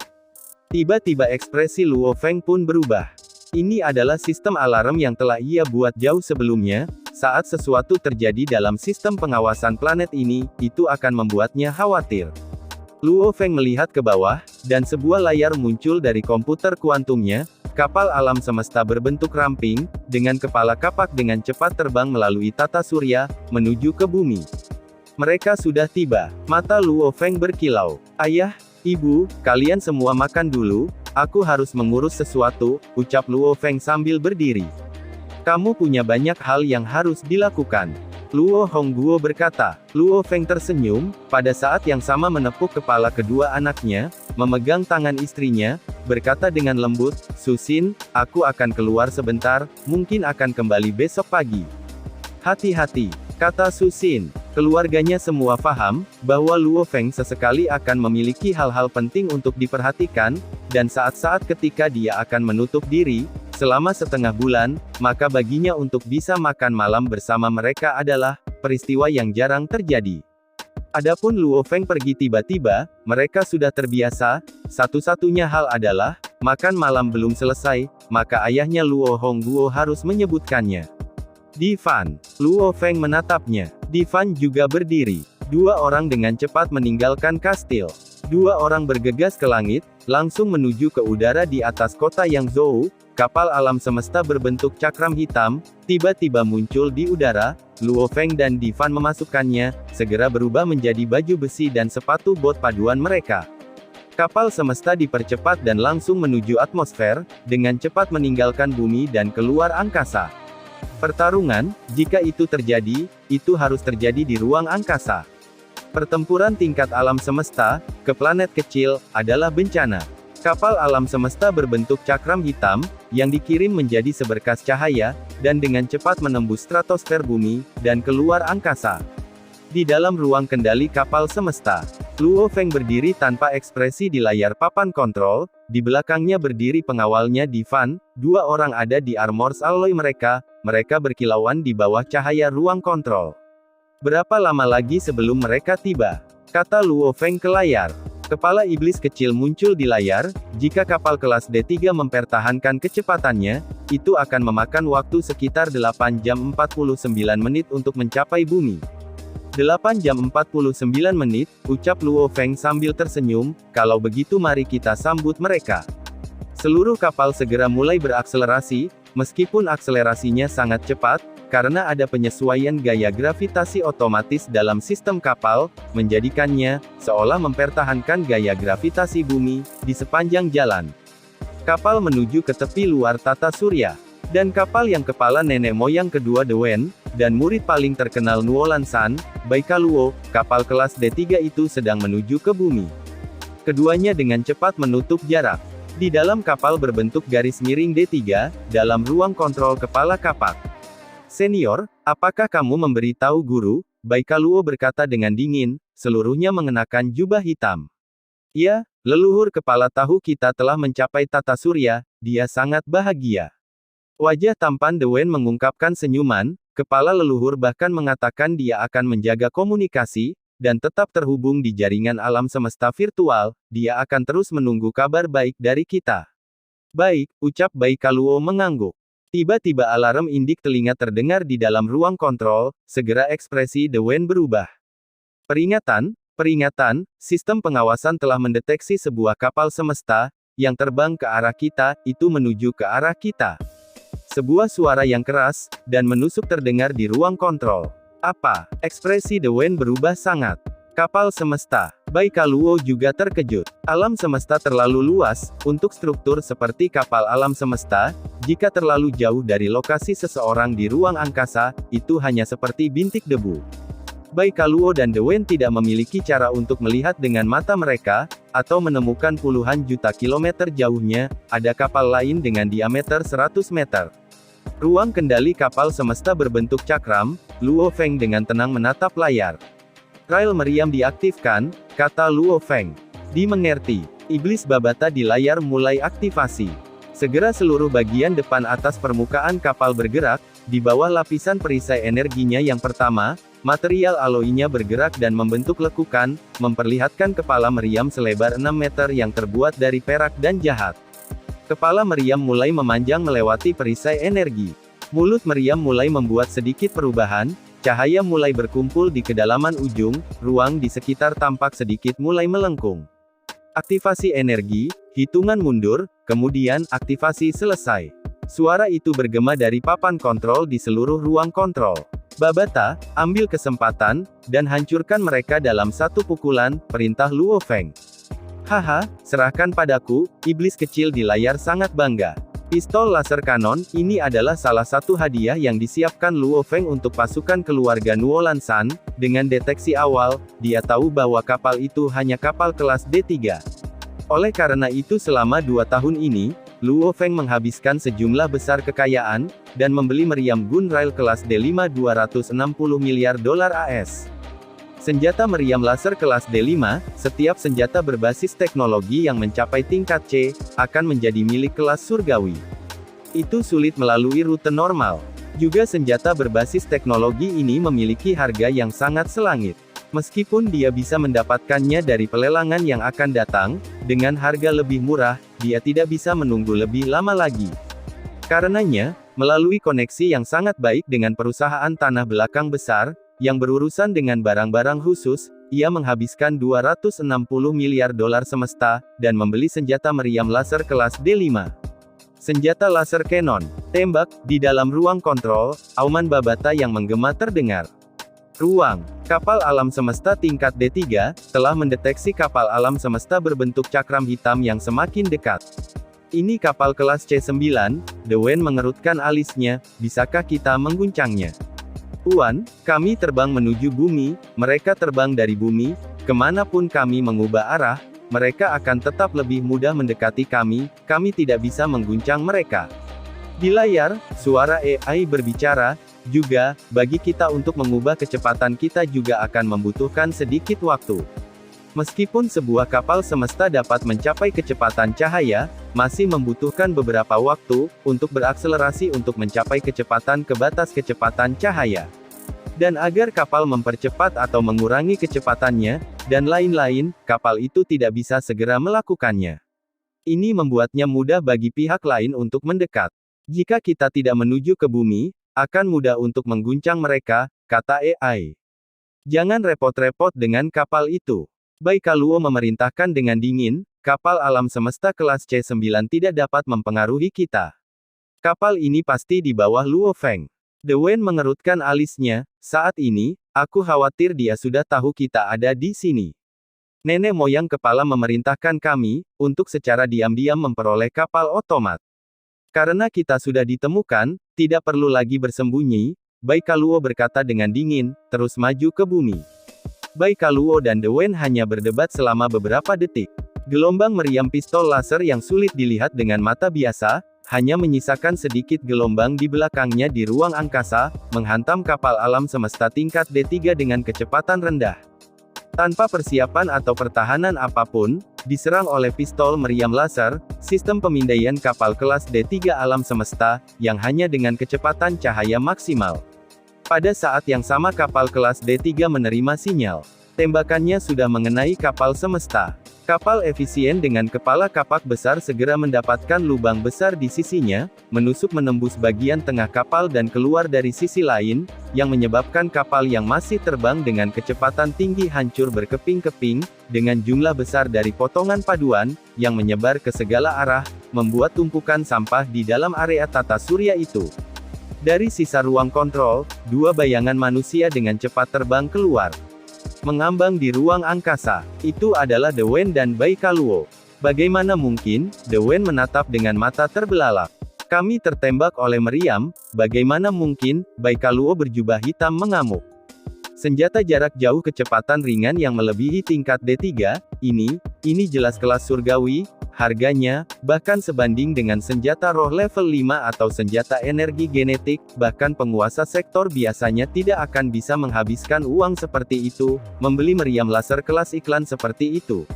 Tiba-tiba ekspresi Luo Feng pun berubah. Ini adalah sistem alarm yang telah ia buat jauh sebelumnya, Saat sesuatu terjadi dalam sistem pengawasan planet ini, itu akan membuatnya khawatir. Luo Feng melihat ke bawah, dan sebuah layar muncul dari komputer kuantumnya. Kapal alam semesta berbentuk ramping, dengan kepala kapak dengan cepat terbang melalui tata surya, menuju ke bumi. Mereka sudah tiba. Mata Luo Feng berkilau. Ayah, ibu, kalian semua makan dulu, aku harus mengurus sesuatu, ucap Luo Feng sambil berdiri. Kamu punya banyak hal yang harus dilakukan. Luo Hongguo berkata. Luo Feng tersenyum, pada saat yang sama menepuk kepala kedua anaknya, memegang tangan istrinya, berkata dengan lembut, Susin, aku akan keluar sebentar, mungkin akan kembali besok pagi. Hati-hati, kata Susin. Keluarganya semua paham, bahwa Luo Feng sesekali akan memiliki hal-hal penting untuk diperhatikan, dan saat-saat ketika dia akan menutup diri, selama setengah bulan, maka baginya untuk bisa makan malam bersama mereka adalah peristiwa yang jarang terjadi. Adapun Luo Feng pergi tiba-tiba, mereka sudah terbiasa, satu-satunya hal adalah, makan malam belum selesai, maka ayahnya Luo Hongguo harus menyebutkannya. Divan. Luo Feng menatapnya. Divan juga berdiri. Dua orang dengan cepat meninggalkan kastil. Dua orang bergegas ke langit, langsung menuju ke udara di atas kota Yangzhou. Kapal alam semesta berbentuk cakram hitam, tiba-tiba muncul di udara. Luo Feng dan Divan memasukkannya, segera berubah menjadi baju besi dan sepatu bot paduan mereka. Kapal semesta dipercepat dan langsung menuju atmosfer, dengan cepat meninggalkan bumi dan keluar angkasa. Pertarungan, jika itu terjadi, itu harus terjadi di ruang angkasa. Pertempuran tingkat alam semesta, ke planet kecil, adalah bencana. Kapal alam semesta berbentuk cakram hitam, yang dikirim menjadi seberkas cahaya, dan dengan cepat menembus stratosfer bumi, dan keluar angkasa. Di dalam ruang kendali kapal semesta, Luo Feng berdiri tanpa ekspresi di layar papan kontrol, di belakangnya berdiri pengawalnya Divan, dua orang ada di armors alloy mereka berkilauan di bawah cahaya ruang kontrol. Berapa lama lagi sebelum mereka tiba? Kata Luo Feng ke layar. Kepala iblis kecil muncul di layar, jika kapal kelas D3 mempertahankan kecepatannya, itu akan memakan waktu sekitar 8 jam 49 menit untuk mencapai bumi. 8 jam 49 menit, ucap Luo Feng sambil tersenyum, kalau begitu mari kita sambut mereka. Seluruh kapal segera mulai berakselerasi, meskipun akselerasinya sangat cepat, karena ada penyesuaian gaya gravitasi otomatis dalam sistem kapal, menjadikannya seolah mempertahankan gaya gravitasi bumi di sepanjang jalan. Kapal menuju ke tepi luar tata surya, dan kapal yang kepala nenek moyang kedua Dewen, dan murid paling terkenal Nuolan San, Baikaluo, kapal kelas D3 itu sedang menuju ke bumi. Keduanya dengan cepat menutup jarak. Di dalam kapal berbentuk garis miring D3, dalam ruang kontrol kepala kapak. Senior, apakah kamu memberitahu guru? Baikaluo berkata dengan dingin, seluruhnya mengenakan jubah hitam. Ya, leluhur kepala tahu kita telah mencapai tata surya, dia sangat bahagia. Wajah tampan Dewen mengungkapkan senyuman, kepala leluhur bahkan mengatakan dia akan menjaga komunikasi, dan tetap terhubung di jaringan alam semesta virtual, dia akan terus menunggu kabar baik dari kita. Baik, ucap Baikaluo mengangguk. Tiba-tiba alarm indik telinga terdengar di dalam ruang kontrol, segera ekspresi Dewen berubah. Peringatan, peringatan, sistem pengawasan telah mendeteksi sebuah kapal semesta, yang terbang ke arah kita, itu menuju ke arah kita. Sebuah suara yang keras, dan menusuk terdengar di ruang kontrol. Apa? Ekspresi Dewen berubah sangat. Kapal semesta. Baikaluo juga terkejut. Alam semesta terlalu luas, untuk struktur seperti kapal alam semesta, jika terlalu jauh dari lokasi seseorang di ruang angkasa, itu hanya seperti bintik debu. Baikaluo dan Dewen tidak memiliki cara untuk melihat dengan mata mereka, atau menemukan puluhan juta kilometer jauhnya, ada kapal lain dengan diameter 100 meter. Ruang kendali kapal semesta berbentuk cakram, Luo Feng dengan tenang menatap layar. Rail meriam diaktifkan, kata Luo Feng. Dimengerti. Iblis babata di layar mulai aktivasi. Segera seluruh bagian depan atas permukaan kapal bergerak, di bawah lapisan perisai energinya yang pertama, material alloynya bergerak dan membentuk lekukan, memperlihatkan kepala meriam selebar 6 meter yang terbuat dari perak dan jahat. Kepala meriam mulai memanjang melewati perisai energi. Mulut meriam mulai membuat sedikit perubahan, cahaya mulai berkumpul di kedalaman ujung, ruang di sekitar tampak sedikit mulai melengkung. Aktivasi energi, hitungan mundur, kemudian aktivasi selesai. Suara itu bergema dari papan kontrol di seluruh ruang kontrol. Babata, ambil kesempatan, dan hancurkan mereka dalam satu pukulan, perintah Luo Feng. Haha, serahkan padaku, iblis kecil di layar sangat bangga. Pistol laser kanon, ini adalah salah satu hadiah yang disiapkan Luo Feng untuk pasukan keluarga Nuolan San. Dengan deteksi awal, dia tahu bahwa kapal itu hanya kapal kelas D3. Oleh karena itu selama 2 tahun ini, Luo Feng menghabiskan sejumlah besar kekayaan, dan membeli meriam gun rail kelas D5 $260 miliar AS. Senjata meriam laser kelas D5, setiap senjata berbasis teknologi yang mencapai tingkat C, akan menjadi milik kelas surgawi. Itu sulit melalui rute normal. Juga senjata berbasis teknologi ini memiliki harga yang sangat selangit. Meskipun dia bisa mendapatkannya dari pelelangan yang akan datang, dengan harga lebih murah, dia tidak bisa menunggu lebih lama lagi. Karenanya, melalui koneksi yang sangat baik dengan perusahaan tanah belakang besar, yang berurusan dengan barang-barang khusus, ia menghabiskan $260 miliar semesta, dan membeli senjata meriam laser kelas D5. Senjata laser cannon. Tembak, di dalam ruang kontrol, auman babata yang menggema terdengar. Ruang. Kapal alam semesta tingkat D3, telah mendeteksi kapal alam semesta berbentuk cakram hitam yang semakin dekat. Ini kapal kelas C9, Dewen mengerutkan alisnya, bisakah kita mengguncangnya? Tuan, kami terbang menuju bumi, mereka terbang dari bumi, kemanapun kami mengubah arah, mereka akan tetap lebih mudah mendekati kami tidak bisa mengguncang mereka. Di layar, suara AI berbicara, juga, bagi kita untuk mengubah kecepatan kita juga akan membutuhkan sedikit waktu. Meskipun sebuah kapal semesta dapat mencapai kecepatan cahaya, masih membutuhkan beberapa waktu, untuk berakselerasi untuk mencapai kecepatan ke batas kecepatan cahaya. Dan agar kapal mempercepat atau mengurangi kecepatannya, dan lain-lain, kapal itu tidak bisa segera melakukannya. Ini membuatnya mudah bagi pihak lain untuk mendekat. Jika kita tidak menuju ke bumi, akan mudah untuk mengguncang mereka, kata AI. Jangan repot-repot dengan kapal itu. Baikaluo memerintahkan dengan dingin, kapal alam semesta kelas C9 tidak dapat mempengaruhi kita. Kapal ini pasti di bawah Luo Feng. Dewen mengerutkan alisnya, saat ini, aku khawatir dia sudah tahu kita ada di sini. Nenek moyang kepala memerintahkan kami, untuk secara diam-diam memperoleh kapal otomat. Karena kita sudah ditemukan, tidak perlu lagi bersembunyi, Baikaluo berkata dengan dingin, terus maju ke bumi. Baikaluo dan Dewen hanya berdebat selama beberapa detik. Gelombang meriam pistol laser yang sulit dilihat dengan mata biasa, hanya menyisakan sedikit gelombang di belakangnya di ruang angkasa, menghantam kapal alam semesta tingkat D3 dengan kecepatan rendah. Tanpa persiapan atau pertahanan apapun, diserang oleh pistol meriam laser, sistem pemindaian kapal kelas D3 alam semesta, yang hanya dengan kecepatan cahaya maksimal. Pada saat yang sama kapal kelas D3 menerima sinyal. Tembakannya sudah mengenai kapal semesta. Kapal efisien dengan kepala kapak besar segera mendapatkan lubang besar di sisinya, menusuk menembus bagian tengah kapal dan keluar dari sisi lain, yang menyebabkan kapal yang masih terbang dengan kecepatan tinggi hancur berkeping-keping, dengan jumlah besar dari potongan paduan, yang menyebar ke segala arah, membuat tumpukan sampah di dalam area tata surya itu. Dari sisa ruang kontrol, dua bayangan manusia dengan cepat terbang keluar. Mengambang di ruang angkasa. Itu adalah Dewen dan Baikaluo. Bagaimana mungkin? Dewen menatap dengan mata terbelalak. Kami tertembak oleh meriam, bagaimana mungkin? Baikaluo berjubah hitam mengamuk. Senjata jarak jauh kecepatan ringan yang melebihi tingkat D3, ini jelas kelas surgawi, harganya, bahkan sebanding dengan senjata roh level 5 atau senjata energi genetik, bahkan penguasa sektor biasanya tidak akan bisa menghabiskan uang seperti itu, membeli meriam laser kelas iklan seperti itu.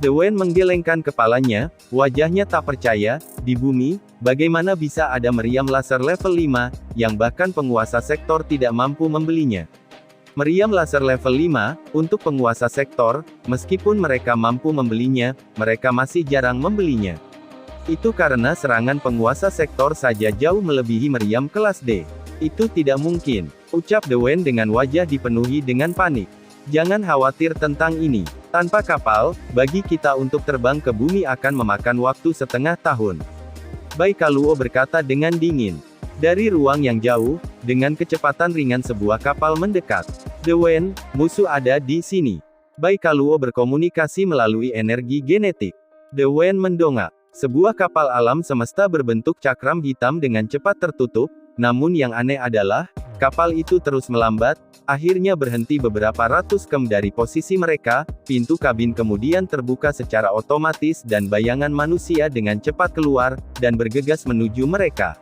Dewen menggelengkan kepalanya, wajahnya tak percaya, di bumi, bagaimana bisa ada meriam laser level 5, yang bahkan penguasa sektor tidak mampu membelinya. Meriam laser level 5, untuk penguasa sektor, meskipun mereka mampu membelinya, mereka masih jarang membelinya. Itu karena serangan penguasa sektor saja jauh melebihi meriam kelas D. Itu tidak mungkin, ucap Dewen dengan wajah dipenuhi dengan panik. Jangan khawatir tentang ini. Tanpa kapal, bagi kita untuk terbang ke bumi akan memakan waktu setengah tahun. Baikaluo berkata dengan dingin. Dari ruang yang jauh, dengan kecepatan ringan sebuah kapal mendekat. Dewen, musuh ada di sini. Baikaluo berkomunikasi melalui energi genetik. Dewen mendongak. Sebuah kapal alam semesta berbentuk cakram hitam dengan cepat tertutup, namun yang aneh adalah, kapal itu terus melambat, akhirnya berhenti beberapa ratus km dari posisi mereka, pintu kabin kemudian terbuka secara otomatis dan bayangan manusia dengan cepat keluar, dan bergegas menuju mereka.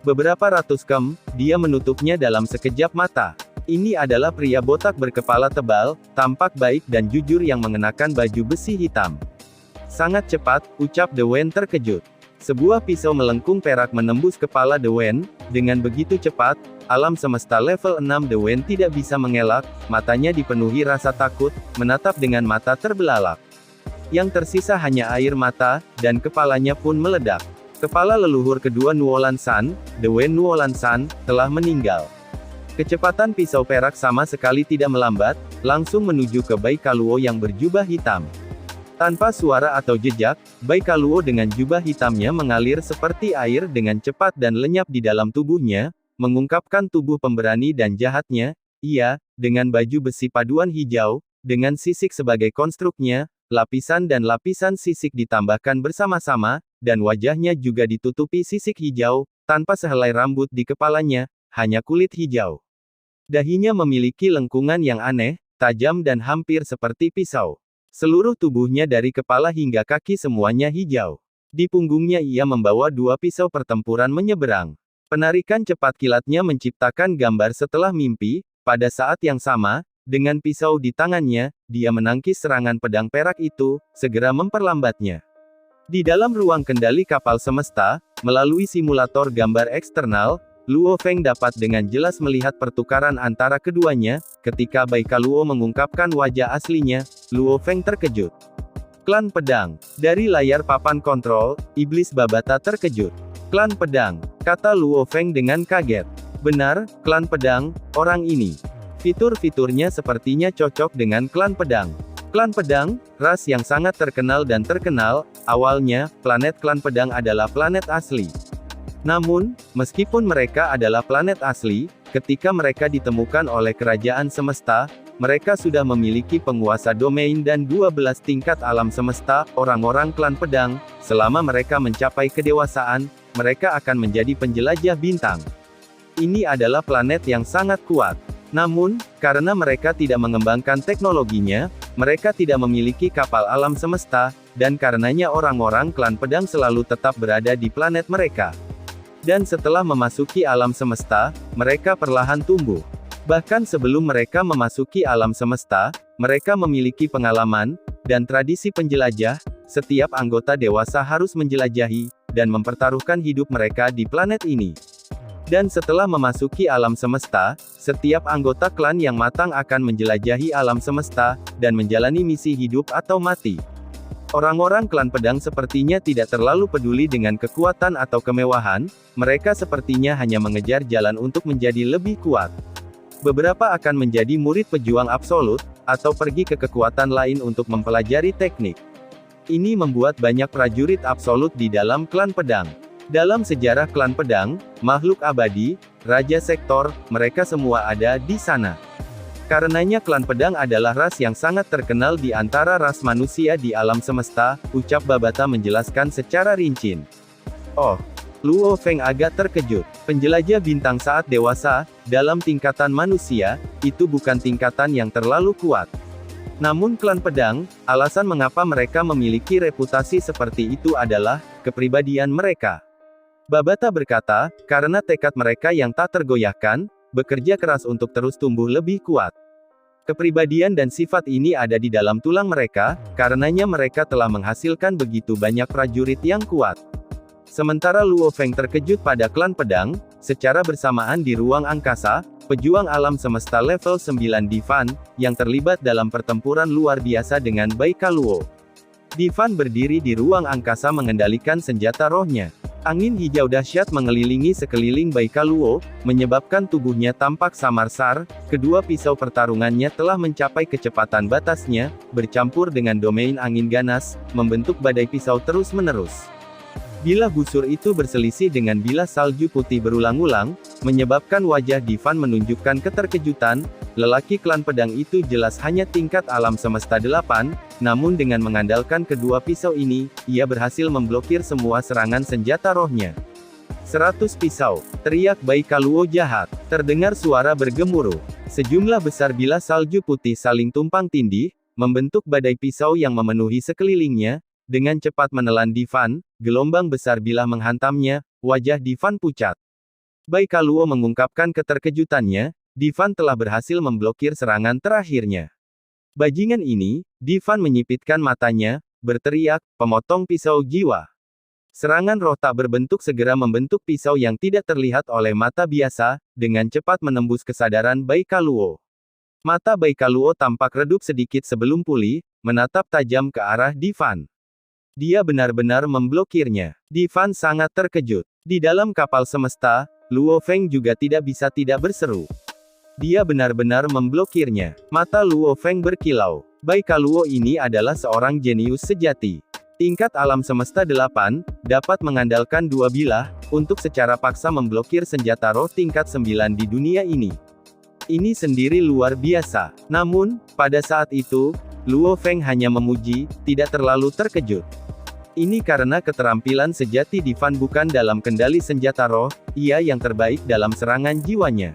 Beberapa ratus km, dia menutupnya dalam sekejap mata. Ini adalah pria botak berkepala tebal, tampak baik dan jujur yang mengenakan baju besi hitam. Sangat cepat, ucap Dewen terkejut. Sebuah pisau melengkung perak menembus kepala Dewen, dengan begitu cepat, alam semesta level 6 Dewen tidak bisa mengelak, matanya dipenuhi rasa takut, menatap dengan mata terbelalak. Yang tersisa hanya air mata, dan kepalanya pun meledak. Kepala leluhur kedua Nuolan San, Dewen Nuolan San, telah meninggal. Kecepatan pisau perak sama sekali tidak melambat, langsung menuju ke Baikaluo yang berjubah hitam. Tanpa suara atau jejak, Baikaluo dengan jubah hitamnya mengalir seperti air dengan cepat dan lenyap di dalam tubuhnya, mengungkapkan tubuh pemberani dan jahatnya. Ia, dengan baju besi paduan hijau, dengan sisik sebagai konstruknya, lapisan dan lapisan sisik ditambahkan bersama-sama, dan wajahnya juga ditutupi sisik hijau, tanpa sehelai rambut di kepalanya, hanya kulit hijau. Dahinya memiliki lengkungan yang aneh, tajam dan hampir seperti pisau. Seluruh tubuhnya dari kepala hingga kaki semuanya hijau. Di punggungnya ia membawa dua pisau pertempuran menyeberang. Penarikan cepat kilatnya menciptakan gambar setelah mimpi. Pada saat yang sama, dengan pisau di tangannya, dia menangkis serangan pedang perak itu, segera memperlambatnya. Di dalam ruang kendali kapal semesta, melalui simulator gambar eksternal, Luo Feng dapat dengan jelas melihat pertukaran antara keduanya. Ketika Baikaluo mengungkapkan wajah aslinya, Luo Feng terkejut. Klan Pedang. Dari layar papan kontrol, Iblis Babata terkejut. Klan Pedang, kata Luo Feng dengan kaget. Benar, Klan Pedang, orang ini. Fitur-fiturnya sepertinya cocok dengan Klan Pedang. Klan Pedang, ras yang sangat terkenal dan terkenal. Awalnya, planet Klan Pedang adalah planet asli. Namun, meskipun mereka adalah planet asli, ketika mereka ditemukan oleh kerajaan semesta, mereka sudah memiliki penguasa domain dan 12 tingkat alam semesta. Orang-orang Klan Pedang, selama mereka mencapai kedewasaan, mereka akan menjadi penjelajah bintang. Ini adalah planet yang sangat kuat. Namun, karena mereka tidak mengembangkan teknologinya, mereka tidak memiliki kapal alam semesta, dan karenanya orang-orang Klan Pedang selalu tetap berada di planet mereka. Dan setelah memasuki alam semesta, mereka perlahan tumbuh. Bahkan sebelum mereka memasuki alam semesta, mereka memiliki pengalaman, dan tradisi penjelajah. Setiap anggota dewasa harus menjelajahi, dan mempertaruhkan hidup mereka di planet ini. Dan setelah memasuki alam semesta, setiap anggota klan yang matang akan menjelajahi alam semesta, dan menjalani misi hidup atau mati. Orang-orang Klan Pedang sepertinya tidak terlalu peduli dengan kekuatan atau kemewahan, mereka sepertinya hanya mengejar jalan untuk menjadi lebih kuat. Beberapa akan menjadi murid pejuang absolut, atau pergi ke kekuatan lain untuk mempelajari teknik. Ini membuat banyak prajurit absolut di dalam Klan Pedang. Dalam sejarah Klan Pedang, makhluk abadi, Raja Sektor, mereka semua ada di sana. Karenanya Klan Pedang adalah ras yang sangat terkenal di antara ras manusia di alam semesta, ucap Babata menjelaskan secara rinci. Oh, Luo Feng agak terkejut. Penjelajah bintang saat dewasa, dalam tingkatan manusia, itu bukan tingkatan yang terlalu kuat. Namun Klan Pedang, alasan mengapa mereka memiliki reputasi seperti itu adalah kepribadian mereka. Babata berkata, karena tekad mereka yang tak tergoyahkan, bekerja keras untuk terus tumbuh lebih kuat. Kepribadian dan sifat ini ada di dalam tulang mereka, karenanya mereka telah menghasilkan begitu banyak prajurit yang kuat. Sementara Luo Feng terkejut pada Klan Pedang, secara bersamaan di ruang angkasa, pejuang alam semesta level 9 Divan, yang terlibat dalam pertempuran luar biasa dengan Baikaluo. Divan berdiri di ruang angkasa mengendalikan senjata rohnya. Angin hijau dahsyat mengelilingi sekeliling Baikaluo, menyebabkan tubuhnya tampak samar-sar. Kedua pisau pertarungannya telah mencapai kecepatan batasnya, bercampur dengan domain angin ganas, membentuk badai pisau terus-menerus. Bilah busur itu berselisih dengan bilah salju putih berulang-ulang, menyebabkan wajah Divan menunjukkan keterkejutan. Lelaki klan pedang itu jelas hanya tingkat alam semesta 8, namun dengan mengandalkan kedua pisau ini, ia berhasil memblokir semua serangan senjata rohnya. 100 pisau, teriak Baikaluo jahat. Terdengar suara bergemuruh. Sejumlah besar bilah salju putih saling tumpang tindih, membentuk badai pisau yang memenuhi sekelilingnya. Dengan cepat menelan Divan, gelombang besar bilah menghantamnya, wajah Divan pucat. Baikaluo mengungkapkan keterkejutannya, Divan telah berhasil memblokir serangan terakhirnya. Bajingan ini, Divan menyipitkan matanya, berteriak, pemotong pisau jiwa. Serangan roh tak berbentuk segera membentuk pisau yang tidak terlihat oleh mata biasa, dengan cepat menembus kesadaran Baikaluo. Mata Baikaluo tampak redup sedikit sebelum pulih, menatap tajam ke arah Divan. Dia benar-benar memblokirnya. Divan sangat terkejut. Di dalam kapal semesta, Luo Feng juga tidak bisa tidak berseru. Dia benar-benar memblokirnya. Mata Luo Feng berkilau. Baikaluo ini adalah seorang jenius sejati. Tingkat alam semesta 8, dapat mengandalkan dua bilah, untuk secara paksa memblokir senjata roh tingkat 9 di dunia ini. Ini sendiri luar biasa. Namun, pada saat itu, Luo Feng hanya memuji, tidak terlalu terkejut. Ini karena keterampilan sejati Divan bukan dalam kendali senjata roh, ia yang terbaik dalam serangan jiwanya.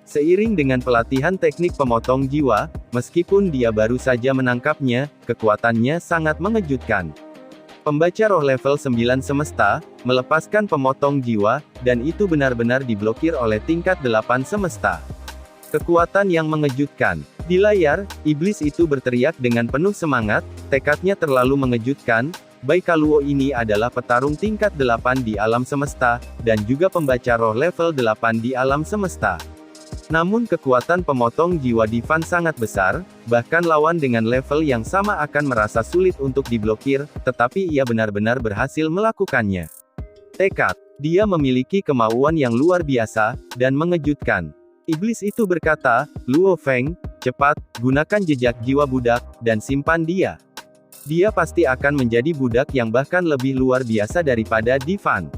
Seiring dengan pelatihan teknik pemotong jiwa, meskipun dia baru saja menangkapnya, kekuatannya sangat mengejutkan. Pembaca roh level 9 semesta, melepaskan pemotong jiwa, dan itu benar-benar diblokir oleh tingkat 8 semesta. Kekuatan yang mengejutkan. Di layar, iblis itu berteriak dengan penuh semangat, tekadnya terlalu mengejutkan. Baikaluo ini adalah petarung tingkat 8 di alam semesta, dan juga pembaca roh level 8 di alam semesta. Namun kekuatan pemotong jiwa Divan sangat besar, bahkan lawan dengan level yang sama akan merasa sulit untuk diblokir, tetapi ia benar-benar berhasil melakukannya. Tekad. Dia memiliki kemauan yang luar biasa, dan mengejutkan. Iblis itu berkata, Luo Feng, cepat, gunakan jejak jiwa budak, dan simpan dia. Dia pasti akan menjadi budak yang bahkan lebih luar biasa daripada Divan.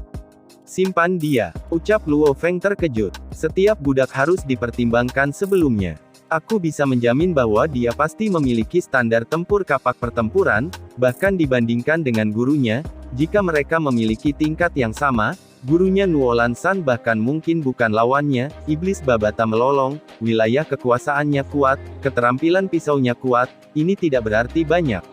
Simpan dia, ucap Luo Feng terkejut. Setiap budak harus dipertimbangkan sebelumnya. Aku bisa menjamin bahwa dia pasti memiliki standar tempur kapak pertempuran, bahkan dibandingkan dengan gurunya, jika mereka memiliki tingkat yang sama, gurunya Nuolan San bahkan mungkin bukan lawannya. Iblis Babata melolong, wilayah kekuasaannya kuat, keterampilan pisaunya kuat, ini tidak berarti banyak.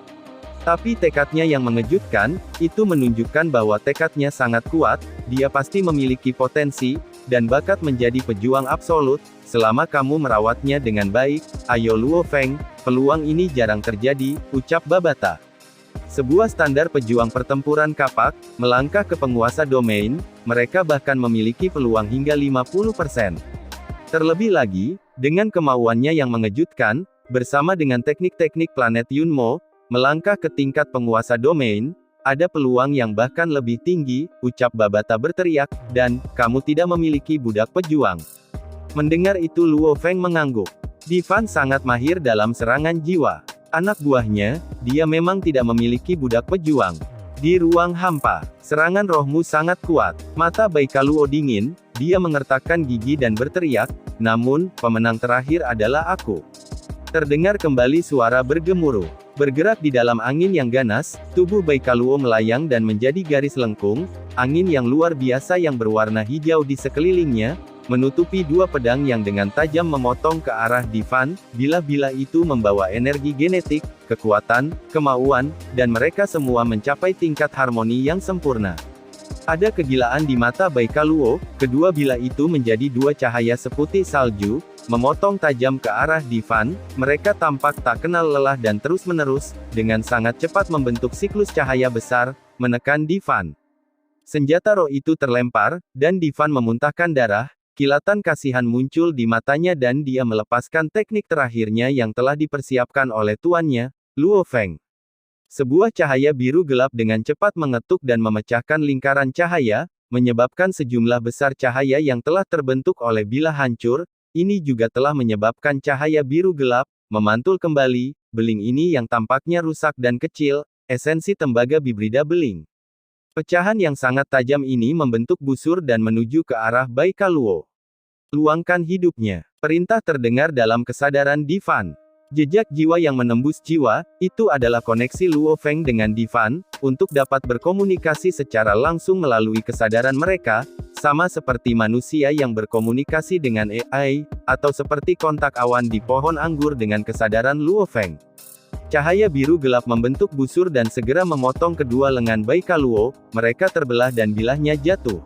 Tapi tekadnya yang mengejutkan, itu menunjukkan bahwa tekadnya sangat kuat, dia pasti memiliki potensi, dan bakat menjadi pejuang absolut, selama kamu merawatnya dengan baik. Ayo Luo Feng, peluang ini jarang terjadi, ucap Babata. Sebuah standar pejuang pertempuran kapak, melangkah ke penguasa domain, mereka bahkan memiliki peluang hingga 50%. Terlebih lagi, dengan kemauannya yang mengejutkan, bersama dengan teknik-teknik planet Yunmo, melangkah ke tingkat penguasa domain, ada peluang yang bahkan lebih tinggi, ucap Babata berteriak, dan, kamu tidak memiliki budak pejuang. Mendengar itu Luo Feng mengangguk. Divan sangat mahir dalam serangan jiwa. Anak buahnya, dia memang tidak memiliki budak pejuang. Di ruang hampa, serangan rohmu sangat kuat. Mata Baikaluo dingin, dia mengertakkan gigi dan berteriak, namun, pemenang terakhir adalah aku. Terdengar kembali suara bergemuruh. Bergerak di dalam angin yang ganas, tubuh Baikaluo melayang dan menjadi garis lengkung, angin yang luar biasa yang berwarna hijau di sekelilingnya, menutupi dua pedang yang dengan tajam memotong ke arah Divan. Bilah-bilah itu membawa energi genetik, kekuatan, kemauan, dan mereka semua mencapai tingkat harmoni yang sempurna. Ada kegilaan di mata Baikaluo, kedua bilah itu menjadi dua cahaya seputih salju, memotong tajam ke arah Divan. Mereka tampak tak kenal lelah dan terus-menerus, dengan sangat cepat membentuk siklus cahaya besar, menekan Divan. Senjata roh itu terlempar, dan Divan memuntahkan darah, kilatan kasihan muncul di matanya dan dia melepaskan teknik terakhirnya yang telah dipersiapkan oleh tuannya, Luo Feng. Sebuah cahaya biru gelap dengan cepat mengetuk dan memecahkan lingkaran cahaya, menyebabkan sejumlah besar cahaya yang telah terbentuk oleh bilah hancur. Ini juga telah menyebabkan cahaya biru gelap memantul kembali. Beling ini yang tampaknya rusak dan kecil, esensi tembaga Bibrida Beling. Pecahan yang sangat tajam ini membentuk busur dan menuju ke arah Baikaluo. Luangkan hidupnya. Perintah terdengar dalam kesadaran Divan. Jejak jiwa yang menembus jiwa, itu adalah koneksi Luo Feng dengan Divan, untuk dapat berkomunikasi secara langsung melalui kesadaran mereka, sama seperti manusia yang berkomunikasi dengan AI, atau seperti kontak awan di pohon anggur dengan kesadaran Luo Feng. Cahaya biru gelap membentuk busur dan segera memotong kedua lengan Baikaluo, mereka terbelah dan bilahnya jatuh.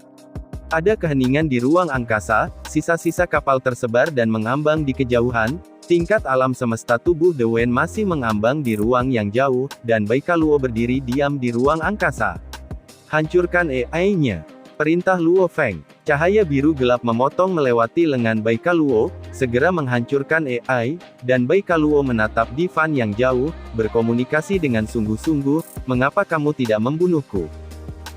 Ada keheningan di ruang angkasa, sisa-sisa kapal tersebar dan mengambang di kejauhan, tingkat alam semesta tubuh The Wen masih mengambang di ruang yang jauh, dan Baikaluo berdiri diam di ruang angkasa. Hancurkan AI-nya. Perintah Luo Feng. Cahaya biru gelap memotong melewati lengan Baikaluo, segera menghancurkan AI, dan Baikaluo menatap Divan yang jauh, berkomunikasi dengan sungguh-sungguh, mengapa kamu tidak membunuhku?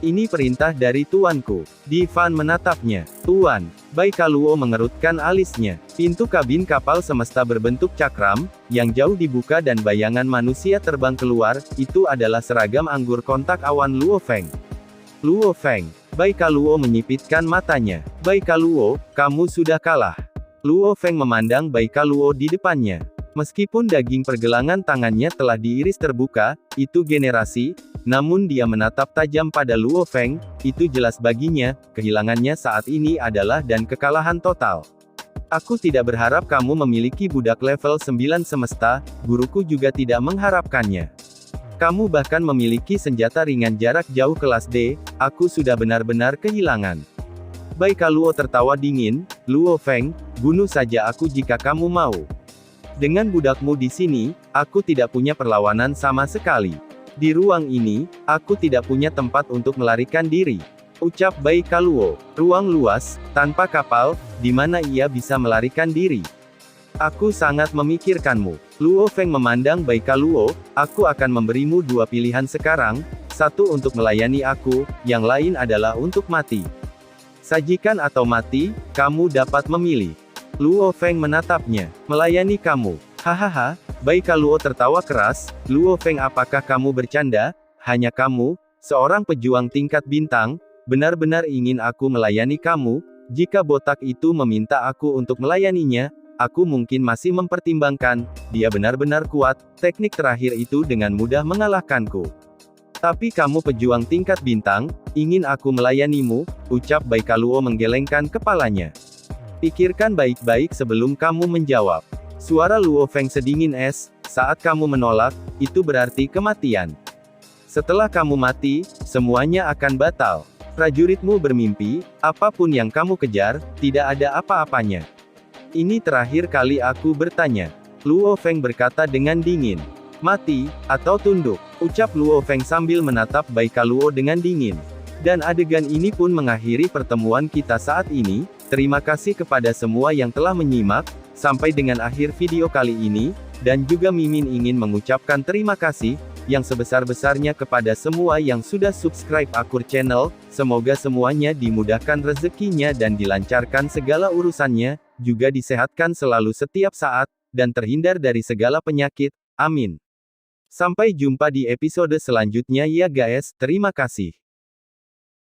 Ini perintah dari tuanku. Divan menatapnya. Tuan. Baikaluo mengerutkan alisnya. Pintu kabin kapal semesta berbentuk cakram, yang jauh dibuka dan bayangan manusia terbang keluar, itu adalah seragam anggur kontak awan Luo Feng. Luo Feng. Baikaluo menyipitkan matanya. Baikaluo, kamu sudah kalah. Luo Feng memandang Baikaluo di depannya. Meskipun daging pergelangan tangannya telah diiris terbuka, itu generasi, namun dia menatap tajam pada Luo Feng, itu jelas baginya, kehilangannya saat ini adalah dan kekalahan total. Aku tidak berharap kamu memiliki budak level 9 semesta, guruku juga tidak mengharapkannya. Kamu bahkan memiliki senjata ringan jarak jauh kelas D, aku sudah benar-benar kehilangan. Baikaluo tertawa dingin, Luo Feng, bunuh saja aku jika kamu mau. Dengan budakmu di sini, aku tidak punya perlawanan sama sekali. Di ruang ini, aku tidak punya tempat untuk melarikan diri. Ucap Baikaluo. Ruang luas, tanpa kapal, di mana ia bisa melarikan diri. Aku sangat memikirkanmu. Luo Feng memandang Baikaluo, aku akan memberimu dua pilihan sekarang, satu untuk melayani aku, yang lain adalah untuk mati. Sajikan atau mati, kamu dapat memilih. Luo Feng menatapnya. Melayani kamu. Hahaha, Baikaluo tertawa keras. Luo Feng, apakah kamu bercanda? Hanya kamu, seorang pejuang tingkat bintang, benar-benar ingin aku melayani kamu? Jika botak itu meminta aku untuk melayaninya, aku mungkin masih mempertimbangkan. Dia benar-benar kuat, teknik terakhir itu dengan mudah mengalahkanku. Tapi kamu pejuang tingkat bintang, ingin aku melayanimu? Ucap Baikaluo menggelengkan kepalanya. Pikirkan baik-baik sebelum kamu menjawab. Suara Luo Feng sedingin es, saat kamu menolak, itu berarti kematian. Setelah kamu mati, semuanya akan batal. Prajuritmu bermimpi, apapun yang kamu kejar, tidak ada apa-apanya. Ini terakhir kali aku bertanya. Luo Feng berkata dengan dingin. Mati, atau tunduk, ucap Luo Feng sambil menatap Baikaluo dengan dingin. Dan adegan ini pun mengakhiri pertemuan kita saat ini. Terima kasih kepada semua yang telah menyimak, sampai dengan akhir video kali ini, dan juga Mimin ingin mengucapkan terima kasih, yang sebesar-besarnya kepada semua yang sudah subscribe Akur Channel, semoga semuanya dimudahkan rezekinya dan dilancarkan segala urusannya, juga disehatkan selalu setiap saat, dan terhindar dari segala penyakit, amin. Sampai jumpa di episode selanjutnya ya guys, terima kasih.